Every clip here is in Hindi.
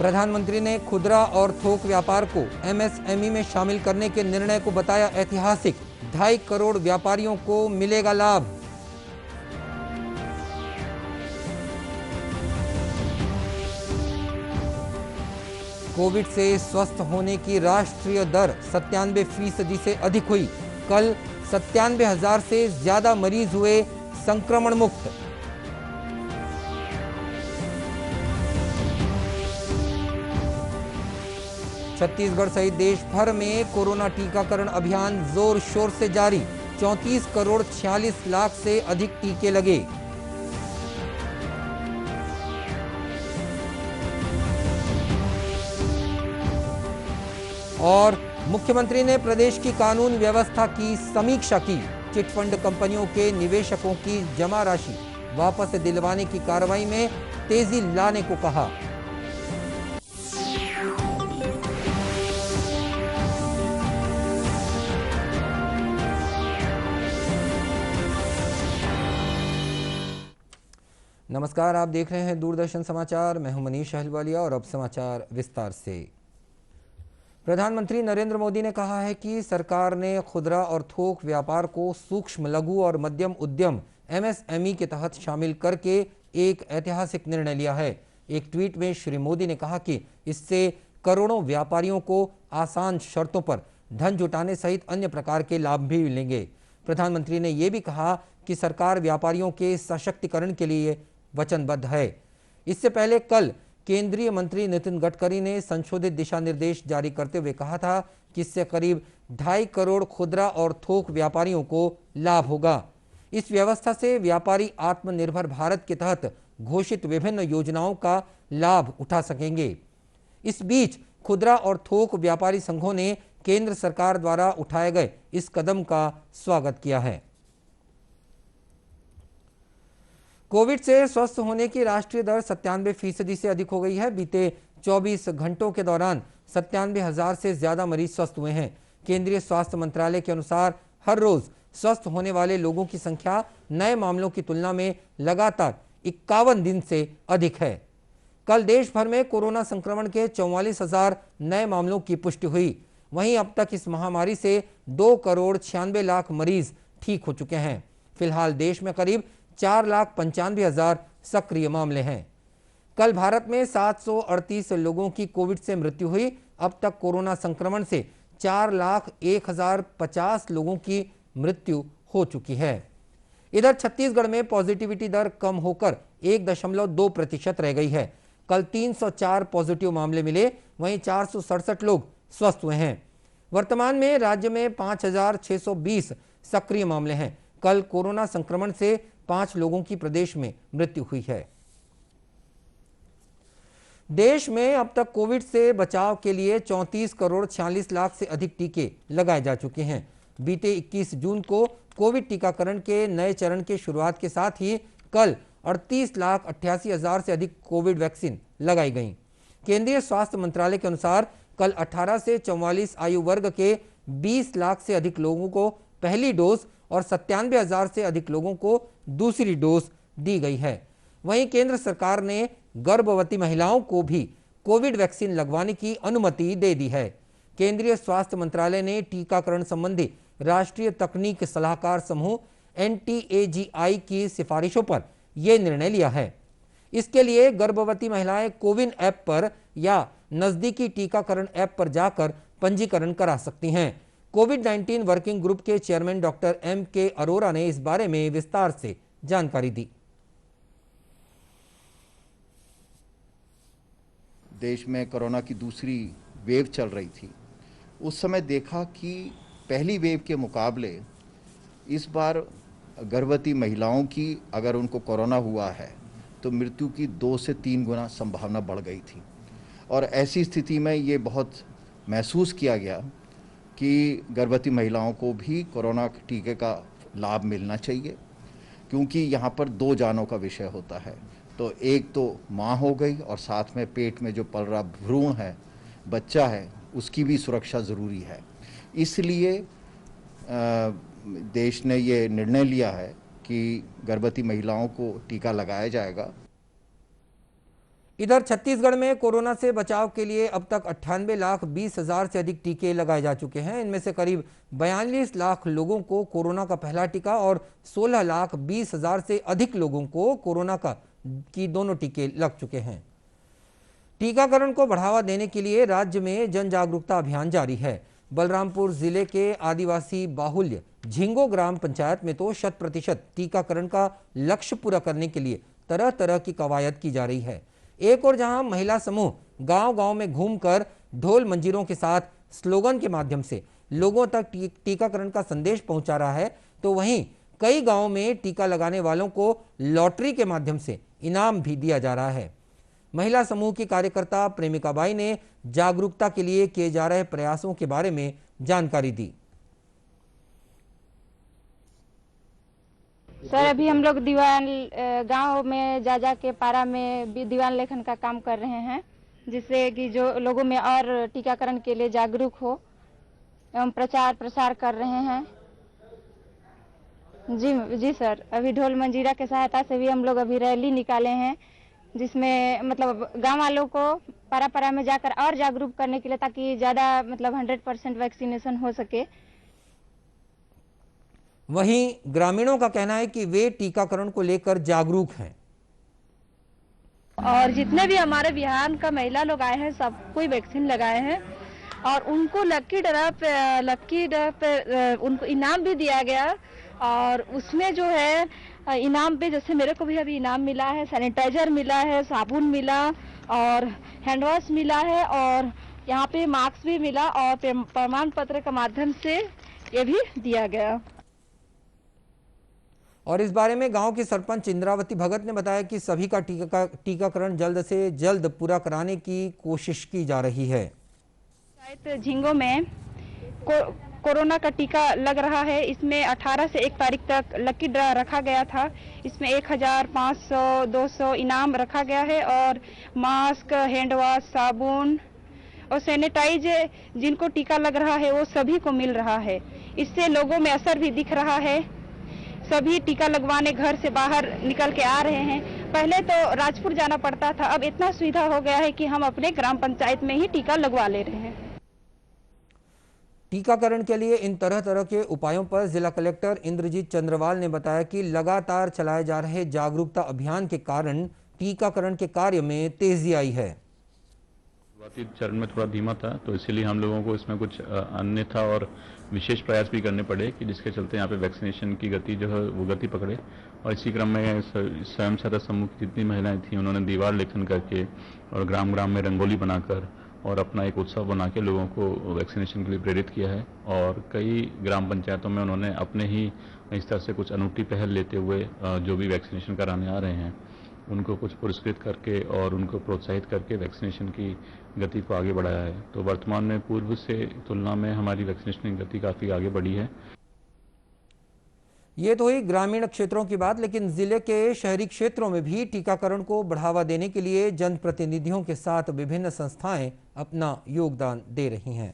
प्रधानमंत्री ने खुदरा और थोक व्यापार को एमएसएमई में शामिल करने के निर्णय को बताया ऐतिहासिक। 2.5 करोड़ व्यापारियों को मिलेगा लाभ। कोविड से स्वस्थ होने की राष्ट्रीय दर 97% से अधिक हुई। कल 97,000 से ज्यादा मरीज हुए संक्रमण मुक्त। छत्तीसगढ़ सहित देश भर में कोरोना टीकाकरण अभियान जोर शोर से जारी। 34 करोड़ 46 लाख से अधिक टीके लगे। और मुख्यमंत्री ने प्रदेश की कानून व्यवस्था की समीक्षा की। चिटफंड कंपनियों के निवेशकों की जमा राशि वापस दिलवाने की कार्रवाई में तेजी लाने को कहा। नमस्कार, आप देख रहे हैं दूरदर्शन समाचार। मैं हूं मनीष अहलवालिया और अब समाचार विस्तार से। प्रधानमंत्री नरेंद्र मोदी ने कहा है कि सरकार ने खुदरा और थोक व्यापार को सूक्ष्म, लघु और मध्यम उद्यम एमएसएमई के तहत शामिल करके एक ऐतिहासिक निर्णय लिया है। एक ट्वीट में श्री मोदी ने कहा कि इससे करोड़ों व्यापारियों को आसान शर्तों पर धन जुटाने सहित अन्य प्रकार के लाभ भी मिलेंगे। प्रधानमंत्री ने यह भी कहा कि सरकार व्यापारियों के सशक्तिकरण के लिए वचनबद्ध है। इससे पहले कल केंद्रीय मंत्री नितिन गडकरी ने संशोधित दिशा निर्देश जारी करते हुए कहा था कि इससे करीब 2.5 करोड़ खुदरा और थोक व्यापारियों को लाभ होगा। इस व्यवस्था से व्यापारी आत्मनिर्भर भारत के तहत घोषित विभिन्न योजनाओं का लाभ उठा सकेंगे। इस बीच खुदरा और थोक व्यापारी संघों ने केंद्र सरकार द्वारा उठाए गए इस कदम का स्वागत किया है। कोविड से स्वस्थ होने की राष्ट्रीय दर 97% से अधिक हो गई है। बीते 24 घंटों के दौरान 97,000 से ज्यादा मरीज स्वस्थ हुए हैं। केंद्रीय स्वास्थ्य मंत्रालय के अनुसार हर रोज स्वस्थ होने वाले लोगों की संख्या नए मामलों की तुलना में लगातार 51 दिन से अधिक है। कल देश भर में कोरोना संक्रमण के 44,000 नए मामलों की पुष्टि हुई। वहीं अब तक इस महामारी से 2 करोड़ 96 लाख मरीज ठीक हो चुके हैं। फिलहाल देश में करीब 4,95,000 सक्रिय मामले हैं। कल भारत में 738 लोगों की कोविड से मृत्यु हुई। अब तक कोरोना संक्रमण से 4,01,050 लोगों की मृत्यु हो चुकी है। इधर छत्तीसगढ़ में पॉजिटिविटी दर कम होकर 1.2% रह गई है। कल 304 पॉजिटिव मामले मिले, वहीं 467 लोग स्वस्थ हुए हैं। वर्तमान में राज्य में 5,620 सक्रिय मामले हैं। कल कोरोना संक्रमण से 5 लोगों की प्रदेश में मृत्यु हुई है। देश में अब तक कोविड से बचाव के लिए 34 करोड़ 46 लाख से अधिक टीके लगाए जा चुके हैं। बीते 21 जून को कोविड टीकाकरण के नए चरण के शुरुआत के साथ ही कल 38,88,000 से अधिक कोविड वैक्सीन लगाई गई। केंद्रीय स्वास्थ्य मंत्रालय के अनुसार कल 18 से 44 आयु वर्ग के 20 लाख से अधिक लोगों को पहली डोज और 97,000 से अधिक लोगों को दूसरी डोज दी गई है। वहीं केंद्र सरकार ने गर्भवती महिलाओं को भी कोविड वैक्सीन लगवाने की अनुमति दे दी है। केंद्रीय स्वास्थ्य मंत्रालय ने टीकाकरण संबंधी राष्ट्रीय तकनीक सलाहकार समूह NTAGI की सिफारिशों पर यह निर्णय लिया है। इसके लिए गर्भवती महिलाएं कोविन ऐप पर या नजदीकी टीकाकरण ऐप पर जाकर पंजीकरण करा सकती हैं। कोविड-19 वर्किंग ग्रुप के चेयरमैन डॉक्टर MK अरोरा ने इस बारे में विस्तार से जानकारी दी। देश में कोरोना की दूसरी वेव चल रही थी। उस समय देखा कि पहली वेव के मुकाबले इस बार गर्भवती महिलाओं की अगर उनको कोरोना हुआ है तो मृत्यु की 2 से 3 गुना संभावना बढ़ गई थी। और ऐसी स्थिति में ये बहुत महसूस किया गया कि गर्भवती महिलाओं को भी कोरोना टीके का लाभ मिलना चाहिए, क्योंकि यहाँ पर 2 जानों का विषय होता है। तो एक तो माँ हो गई और साथ में पेट में जो पल रहा भ्रूण है, बच्चा है, उसकी भी सुरक्षा ज़रूरी है। इसलिए देश ने ये निर्णय लिया है कि गर्भवती महिलाओं को टीका लगाया जाएगा। इधर छत्तीसगढ़ में कोरोना से बचाव के लिए अब तक 98,20,000 से अधिक टीके लगाए जा चुके हैं। इनमें से करीब 42 लाख लोगों को कोरोना का पहला टीका और 16,20,000 से अधिक लोगों को कोरोना की दोनों टीके लग चुके हैं। टीकाकरण को बढ़ावा देने के लिए राज्य में जन जागरूकता अभियान जारी है। बलरामपुर जिले के आदिवासी बाहुल्य झिंगो ग्राम पंचायत में तो 100% टीकाकरण का लक्ष्य पूरा करने के लिए तरह तरह की कवायद की जा रही है। एक और जहां महिला समूह गांव-गांव में घूमकर ढोल मंजीरों के साथ स्लोगन के माध्यम से लोगों तक टीकाकरण का संदेश पहुंचा रहा है, तो वहीं कई गांवों में टीका लगाने वालों को लॉटरी के माध्यम से इनाम भी दिया जा रहा है। महिला समूह की कार्यकर्ता प्रेमिका बाई ने जागरूकता के लिए किए जा रहे प्रयासों के बारे में जानकारी दी। सर, अभी हम लोग दीवान गांव में जा के पारा में भी दीवान लेखन का काम कर रहे हैं, जिससे कि जो लोगों में और टीकाकरण के लिए जागरूक हो एवं प्रचार प्रसार कर रहे हैं। जी सर, अभी ढोल मंजीरा के सहायता से भी हम लोग अभी रैली निकाले हैं, जिसमें मतलब गांव वालों को पारा में जाकर और जागरूक करने के लिए, ताकि ज़्यादा मतलब 100% वैक्सीनेशन हो सके। वहीं ग्रामीणों का कहना है कि वे टीकाकरण को लेकर जागरूक हैं और जितने भी हमारे बिहार का महिला लोग आए हैं सब कोई वैक्सीन लगाए हैं और उनको लकी ड्रा पे उनको इनाम भी दिया गया। और उसमें जो है इनाम पे, जैसे मेरे को भी अभी इनाम मिला है, सैनिटाइजर मिला है, साबुन मिला और हैंड वॉश मिला है और यहाँ पे मास्क भी मिला और प्रमाण पत्र के माध्यम से ये भी दिया गया। और इस बारे में गांव की सरपंच इंद्रावती भगत ने बताया कि सभी का टीकाकरण जल्द से जल्द पूरा कराने की कोशिश की जा रही है। झिंगो में कोरोना का टीका लग रहा है। इसमें 18 से 1 तारीख तक लकी ड्रा रखा गया था। इसमें 1,500, 200 इनाम रखा गया है और मास्क, हैंड वॉश, साबुन और सैनिटाइजर जिनको टीका लग रहा है वो सभी को मिल रहा है। इससे लोगों में असर भी दिख रहा है। सभी टीका लगवाने घर से बाहर निकल के आ रहे हैं। पहले तो राजपुर जाना पड़ता था, अब इतना सुविधा हो गया है कि हम अपने ग्राम पंचायत में ही टीका लगवा ले रहे हैं। टीकाकरण के लिए इन तरह तरह के उपायों पर जिला कलेक्टर इंद्रजीत चंद्रवाल ने बताया कि लगातार चलाए जा रहे जागरूकता अभियान के कारण टीकाकरण के कार्य में तेजी आई है। शुरुआती चरण में थोड़ा धीमा था, तो इसीलिए हम लोगों को इसमें कुछ अन्य था और विशेष प्रयास भी करने पड़े कि जिसके चलते यहाँ पे वैक्सीनेशन की गति जो है वो गति पकड़े। और इसी क्रम में स्वयं सहायता समूह की जितनी महिलाएं थीं उन्होंने दीवार लेखन करके और ग्राम ग्राम में रंगोली बनाकर और अपना एक उत्सव बना के लोगों को वैक्सीनेशन के लिए प्रेरित किया है। और कई ग्राम पंचायतों में उन्होंने अपने ही इस तरह से कुछ अनूठी पहल लेते हुए जो भी वैक्सीनेशन कराने आ रहे हैं उनको कुछ पुरस्कृत करके और उनको प्रोत्साहित करके वैक्सीनेशन की गति को आगे बढ़ाया है। तो वर्तमान में पूर्व से तुलना में हमारी वैक्सीनेशन की गति काफ़ी आगे बढ़ी है। ये तो ही ग्रामीण क्षेत्रों की बात, लेकिन जिले के शहरी क्षेत्रों में भी टीकाकरण को बढ़ावा देने के लिए जनप्रतिनिधियों के साथ विभिन्न संस्थाएं अपना योगदान दे रही हैं।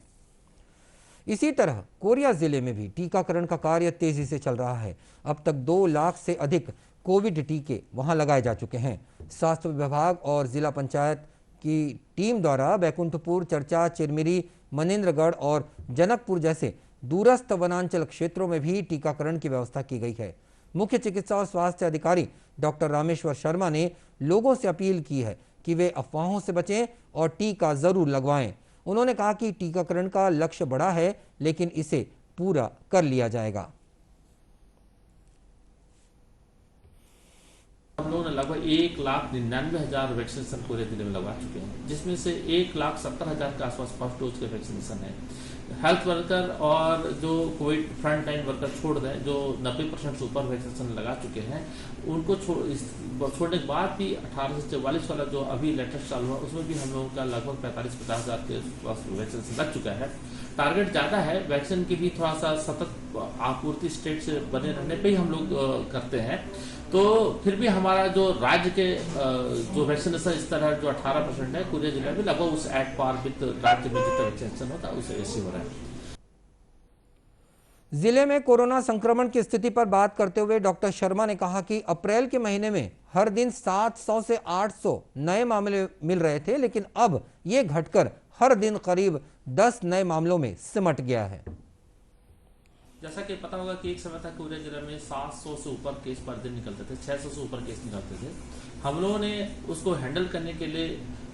इसी तरह कोरिया जिले में भी टीकाकरण का कार्य तेजी से चल रहा है। अब तक 2 लाख से अधिक कोविड टीके वहां लगाए जा चुके हैं। स्वास्थ्य विभाग और जिला पंचायत की टीम द्वारा बैकुंठपुर, चर्चा, चिरमिरी, मनेन्द्रगढ़ और जनकपुर जैसे दूरस्थ वनांचल क्षेत्रों में भी टीकाकरण की व्यवस्था की गई है। मुख्य चिकित्सा और स्वास्थ्य अधिकारी डॉक्टर रामेश्वर शर्मा ने लोगों से अपील की है कि वे अफवाहों से बचें और टीका जरूर लगवाएं। उन्होंने कहा कि टीकाकरण का लक्ष्य बड़ा है, लेकिन इसे पूरा कर लिया जाएगा। हम लोगों ने लगभग 1,99,000 वैक्सीनेशन पूरे जिले में लगवा चुके हैं, जिसमें से 1,70,000 के आसपास फर्स्ट डोज के वैक्सीनेशन है। हेल्थ वर्कर और जो कोविड फ्रंट लाइन वर्कर छोड़ दें, जो 90% से ऊपर वैक्सीनेशन लगा चुके हैं, उनको छोड़ने के बाद भी 18 से 44 वाला जो अभी लेटेस्ट चालू हुआ उसमें भी हम लोगों का लगभग 45-50 हज़ार के पास वैक्सीनेशन लग चुका है। टारगेट ज़्यादा है, वैक्सीन की भी थोड़ा सा सतत आपूर्ति स्टेट से बने रहने पे ही हम लोग करते हैं। तो फिर भी हमारा जो राज्य के जो वैक्सीनेशन इस तरह जो 18% है पूरे जिले में लगभग उस एट पार विद राज्य में जितना वैक्सीनेशन होता है उसे ऐसे हो रहा है। जिले में कोरोना संक्रमण की स्थिति पर बात करते हुए डॉक्टर शर्मा ने कहा कि अप्रैल के महीने में हर दिन 700 से 800 नए मामले मिल रहे थे, लेकिन अब ये घटकर हर दिन करीब 10 नए मामलों में सिमट गया है। जैसा कि पता होगा कि एक समय तक पूरे जिले में 700 से ऊपर केस पर दिन निकलते थे, 600 से ऊपर केस निकलते थे। हम लोगों ने उसको हैंडल करने के लिए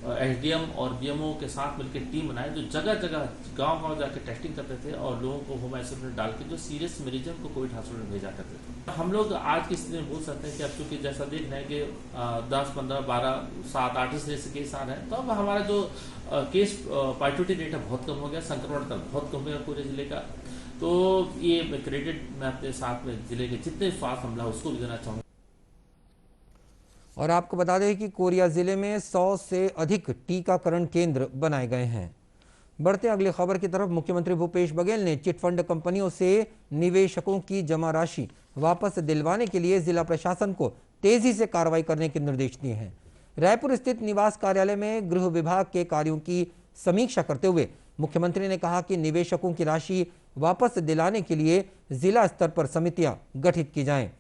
एसडीएम और बीएमओ के साथ मिलकर टीम बनाई, जो जगह जगह गांव-गांव जाकर टेस्टिंग करते थे और लोगों को होम आइसोलेशन में डाल के जो सीरियस मरीजों को कोविड हॉस्पिटल में भेजा करते थे। हम लोग आज की स्थिति में बोल सकते हैं कि अब चूंकि जैसा देख रहे हैं कि 10, 15, 12, 7, 8 इस तरह से केस आ रहे हैं, तो अब हमारा जो केस पॉजिटिविटी रेट है बहुत कम हो गया, संक्रमण दर बहुत कम हो गया पूरे जिले का। तो ये क्रेडिट मैं अपने साथ में जिले के जितने स्वास्थ्य अमला उसको भी देना चाहूँगा। और आपको बता दें कि कोरिया जिले में 100 से अधिक टीकाकरण केंद्र बनाए गए हैं। बढ़ते अगली खबर की तरफ, मुख्यमंत्री भूपेश बघेल ने चिटफंड कंपनियों से निवेशकों की जमा राशि वापस दिलवाने के लिए जिला प्रशासन को तेजी से कार्रवाई करने के निर्देश दिए हैं। रायपुर स्थित निवास कार्यालय में गृह विभाग के कार्यों की समीक्षा करते हुए मुख्यमंत्री ने कहा कि निवेशकों की राशि वापस दिलाने के लिए जिला स्तर पर समितियां गठित की जाएं।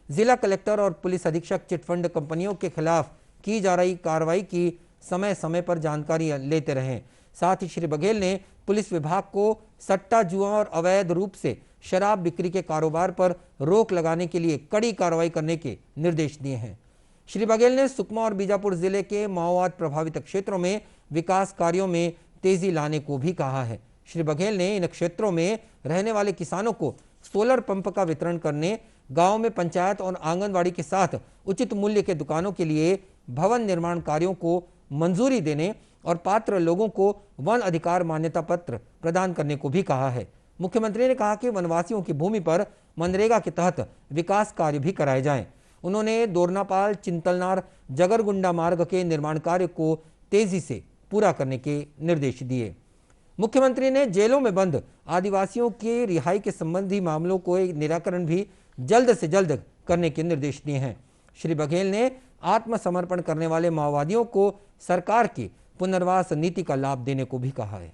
जिला कलेक्टर और पुलिस अधीक्षक चिटफंड कंपनियों के खिलाफ की जा रही कार्रवाई की समय समय पर जानकारी लेते रहें। साथ ही श्री बघेल ने पुलिस विभाग को सट्टा जुआ और अवैध रूप से शराब बिक्री के कारोबार पर रोक लगाने के लिए कड़ी कार्रवाई करने के निर्देश दिए हैं। श्री बघेल ने सुकमा और बीजापुर जिले के माओवाद प्रभावित क्षेत्रों में विकास कार्यों में तेजी लाने को भी कहा है। श्री बघेल ने इन क्षेत्रों में रहने वाले किसानों को सोलर पंप का वितरण करने, गांव में पंचायत और आंगनवाड़ी के साथ उचित मूल्य के दुकानों के लिए भवन निर्माण कार्यों को मंजूरी देने और पात्र लोगों को वन अधिकार मान्यता पत्र प्रदान करने को भी कहा है। मुख्यमंत्री ने कहा कि वनवासियों की भूमि पर मनरेगा के तहत विकास कार्य भी कराए जाएं। उन्होंने दोरनापाल चिंतलनार जगरगुंडा मार्ग के निर्माण कार्य को तेजी से पूरा करने के निर्देश दिए। मुख्यमंत्री ने जेलों में बंद आदिवासियों की रिहाई के संबंधी मामलों को निराकरण भी जल्द से जल्द करने के निर्देश दिए हैं। श्री बघेल ने आत्मसमर्पण करने वाले माओवादियों को सरकार की पुनर्वास नीति का लाभ देने को भी कहा है।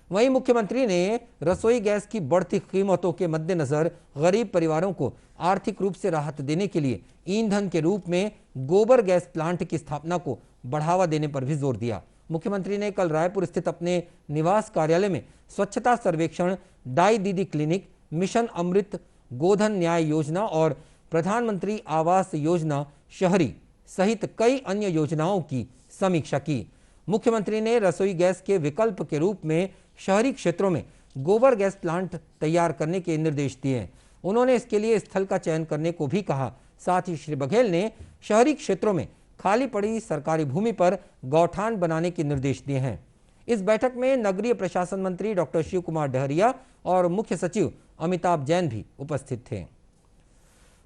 वहीं मुख्यमंत्री ने रसोई गैस की बढ़ती कीमतों के मद्देनजर गरीब परिवारों को आर्थिक रूप से राहत देने के लिए ईंधन के रूप में गोबर गैस प्लांट की स्थापना को बढ़ावा देने पर भी जोर दिया। मुख्यमंत्री ने कल रायपुर स्थित अपने निवास कार्यालय में स्वच्छता सर्वेक्षण, दाई दीदी क्लिनिक, मिशन अमृत, गोधन न्याय योजना और प्रधानमंत्री आवास योजना शहरी सहित कई अन्य योजनाओं की समीक्षा की। मुख्यमंत्री ने रसोई गैस के विकल्प के रूप में शहरी क्षेत्रों में गोबर गैस प्लांट तैयार करने के निर्देश दिए। उन्होंने इसके लिए स्थल का चयन करने को भी कहा। साथ ही श्री बघेल ने शहरी क्षेत्रों में खाली पड़ी सरकारी भूमि पर गौठान बनाने के निर्देश दिए हैं। इस बैठक में नगरीय प्रशासन मंत्री डॉक्टर शिव कुमार डहरिया और मुख्य सचिव अमिताभ जैन भी उपस्थित थे।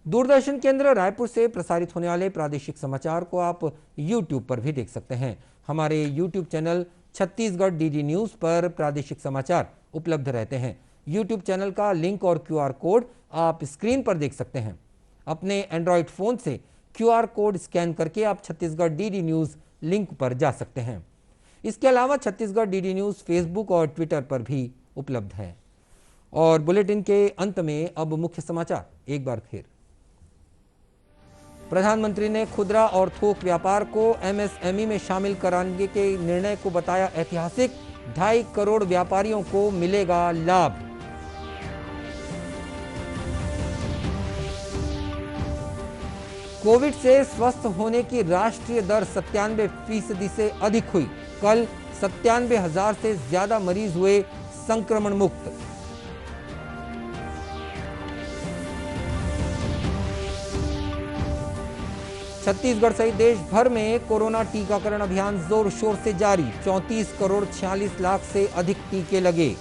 दूरदर्शन केंद्र रायपुर से प्रसारित होने वाले प्रादेशिक समाचार को आप YouTube पर भी देख सकते हैं। हमारे YouTube channel Chhattisgarh DD news पर प्रादेशिक समाचार उपलब्ध रहते हैं। YouTube चैनल का लिंक और QR कोड आप स्क्रीन पर देख सकते हैं। अपने एंड्रॉयड फोन से QR कोड स्कैन करके आप छत्तीसगढ़ डीडी न्यूज लिंक पर जा सकते हैं। इसके अलावा छत्तीसगढ़ डीडी न्यूज फेसबुक और ट्विटर पर भी उपलब्ध है। और बुलेटिन के अंत में अब मुख्य समाचार एक बार फिर। प्रधानमंत्री ने खुदरा और थोक व्यापार को MSME में शामिल कराने के निर्णय को बताया ऐतिहासिक। 2.5 करोड़ व्यापारियों को मिलेगा लाभ। कोविड से स्वस्थ होने की राष्ट्रीय दर 97% से अधिक हुई। कल 97,000 से ज्यादा मरीज हुए संक्रमण मुक्त। छत्तीसगढ़ सहित देश भर में कोरोना टीकाकरण अभियान जोर शोर से जारी। 34 करोड़ 46 लाख से अधिक टीके लगे।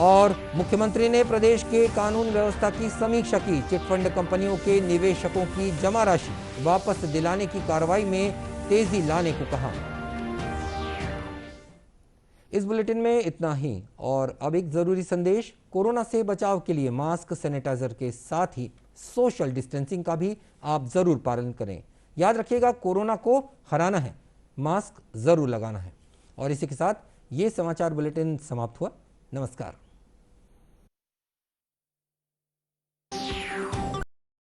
और मुख्यमंत्री ने प्रदेश के कानून व्यवस्था की समीक्षा की। चिटफंड कंपनियों के निवेशकों की जमा राशि वापस दिलाने की कार्रवाई में तेजी लाने को कहा। इस बुलेटिन में इतना ही। और अब एक जरूरी संदेश, कोरोना से बचाव के लिए मास्क, सैनिटाइजर के साथ ही सोशल डिस्टेंसिंग का भी आप जरूर पालन करें। याद रखिएगा, कोरोना को हराना है, मास्क जरूर लगाना है। और इसी के साथ ये समाचार बुलेटिन समाप्त हुआ। नमस्कार।